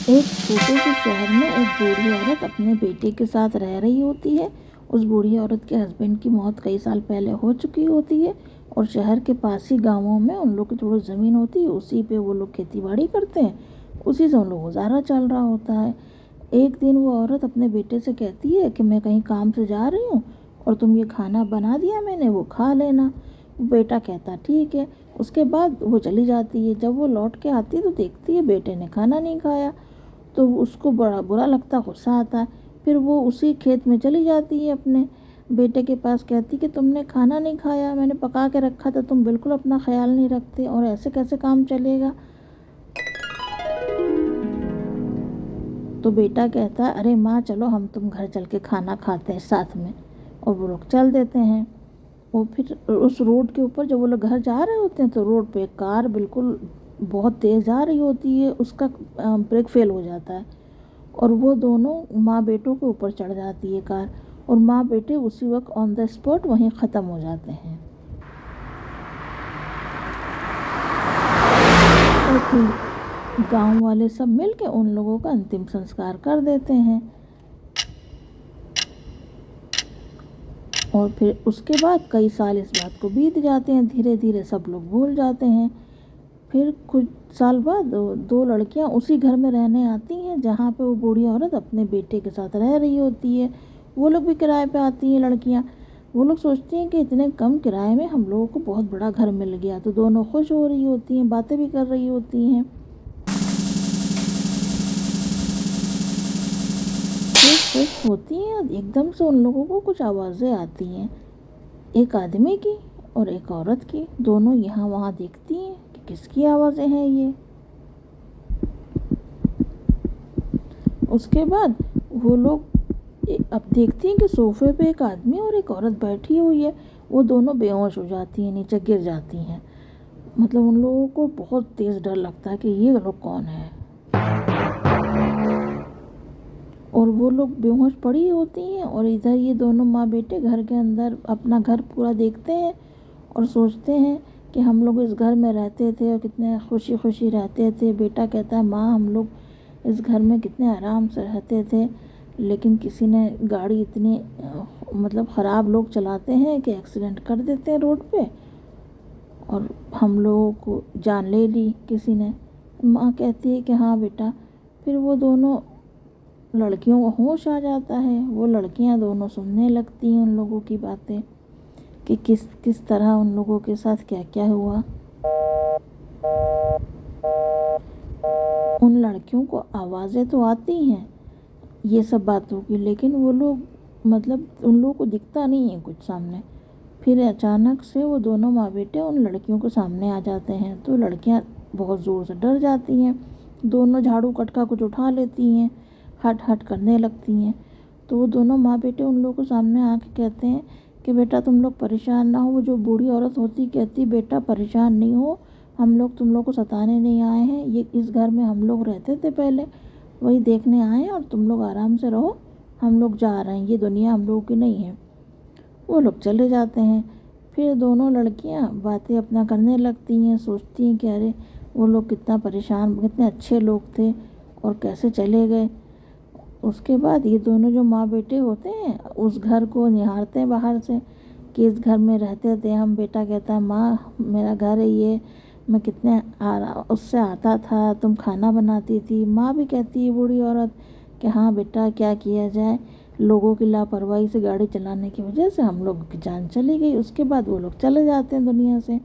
एक छोटे से शहर में एक बूढ़ी औरत अपने बेटे के साथ रह रही होती है। उस बूढ़ी औरत के हस्बैंड की मौत कई साल पहले हो चुकी होती है और शहर के पास ही गाँवों में उन लोग की थोड़ी ज़मीन होती है, उसी पे वो लोग खेती बाड़ी करते हैं। उसी से उन लोग गुजारा चल रहा होता है। एक दिन वो औरत अपने बेटे से कहती है कि मैं कहीं काम से जा रही हूँ और तुम ये खाना बना दिया मैंने, वो खा लेना। बेटा कहता ठीक है। उसके बाद वो चली जाती है। जब वो लौट के आती है तो देखती है बेटे ने खाना नहीं खाया। तो उसको बड़ा बुरा लगता, गुस्सा आता है। फिर वो उसी खेत में चली जाती है अपने बेटे के पास, कहती कि तुमने खाना नहीं खाया, मैंने पका के रखा था, तुम बिल्कुल अपना ख्याल नहीं रखते और ऐसे कैसे काम चलेगा। तो बेटा कहता है अरे माँ चलो हम तुम घर चल के खाना खाते हैं साथ में। और वो लोग चल देते हैं। वो फिर उस रोड के ऊपर जब वो लोग घर जा रहे होते हैं तो रोड पे एक कार बिल्कुल बहुत तेज़ जा रही होती है, उसका ब्रेक फेल हो जाता है और वो दोनों माँ बेटों के ऊपर चढ़ जाती है कार और माँ बेटे उसी वक्त ऑन द स्पॉट वहीं ख़त्म हो जाते हैं। और फिर गांव वाले सब मिलके उन लोगों का अंतिम संस्कार कर देते हैं। और फिर उसके बाद कई साल इस बात को बीत जाते हैं, धीरे धीरे सब लोग भूल जाते हैं। फिर कुछ साल बाद दो लड़कियां उसी घर में रहने आती हैं जहाँ पे वो बूढ़ी औरत अपने बेटे के साथ रह रही होती है। वो लोग भी किराए पे आती हैं लड़कियां। वो लोग सोचती हैं कि इतने कम किराए में हम लोगों को बहुत बड़ा घर मिल गया, तो दोनों खुश हो रही होती हैं, बातें भी कर रही होती हैं। फिर खुश होती हैं और एकदम से उन लोगों को कुछ आवाज़ें आती हैं, एक आदमी की और एक औरत की। दोनों यहाँ वहाँ देखती हैं कि किसकी आवाज़ें हैं ये। उसके बाद वो लोग अब देखती हैं कि सोफे पे एक आदमी और एक औरत बैठी हुई है। वो दोनों बेहोश हो जाती हैं, नीचे गिर जाती हैं। मतलब उन लोगों को बहुत तेज़ डर लगता है कि ये लोग कौन है। और वो लोग बेहोश पड़ी होती हैं और इधर ये दोनों माँ बेटे घर के अंदर अपना घर पूरा देखते हैं और सोचते हैं कि हम लोग इस घर में रहते थे और कितने खुशी खुशी रहते थे। बेटा कहता है माँ हम लोग इस घर में कितने आराम से रहते थे, लेकिन किसी ने गाड़ी इतनी मतलब ख़राब लोग चलाते हैं कि एक्सीडेंट कर देते हैं रोड पे और हम लोगों को जान ले ली किसी ने। माँ कहती है कि हाँ बेटा। फिर वो दोनों लड़कियों को होश आ जाता है। वो लड़कियां दोनों सुनने लगती हैं उन लोगों की बातें कि किस किस तरह उन लोगों के साथ क्या क्या हुआ। उन लड़कियों को आवाज़ें तो आती हैं ये सब बातों की, लेकिन वो लोग मतलब उन लोगों को दिखता नहीं है कुछ सामने। फिर अचानक से वो दोनों माँ बेटे उन लड़कियों के सामने आ जाते हैं तो लड़कियां बहुत ज़ोर से डर जाती हैं। दोनों झाड़ू कटका कुछ उठा लेती हैं, हट हट करने लगती हैं। तो वो दोनों माँ बेटे उन लोगों के सामने आके कहते हैं कि बेटा तुम लोग परेशान ना हो। वो जो बूढ़ी औरत होती कहती बेटा परेशान नहीं हो, हम लोग तुम लोग को सताने नहीं आए हैं, ये इस घर में हम लोग रहते थे पहले, वही देखने आए हैं और तुम लोग आराम से रहो, हम लोग जा रहे हैं, ये दुनिया हम लोगों की नहीं है। वो लोग चले जाते हैं। फिर दोनों लड़कियां बातें अपना करने लगती हैं, सोचती हैं कि अरे वो लोग कितना परेशान, कितने अच्छे लोग थे और कैसे चले गए। उसके बाद ये दोनों जो माँ बेटे होते हैं उस घर को निहारते हैं बाहर से कि इस घर में रहते थे हम। बेटा कहता है माँ मेरा घर है ये, मैं कितने उससे आता था, तुम खाना बनाती थी। माँ भी कहती है बूढ़ी औरत कि हाँ बेटा क्या किया जाए, लोगों की लापरवाही से गाड़ी चलाने की वजह से हम लोगों की जान चली गई। उसके बाद वो लोग चले जाते हैं दुनिया से।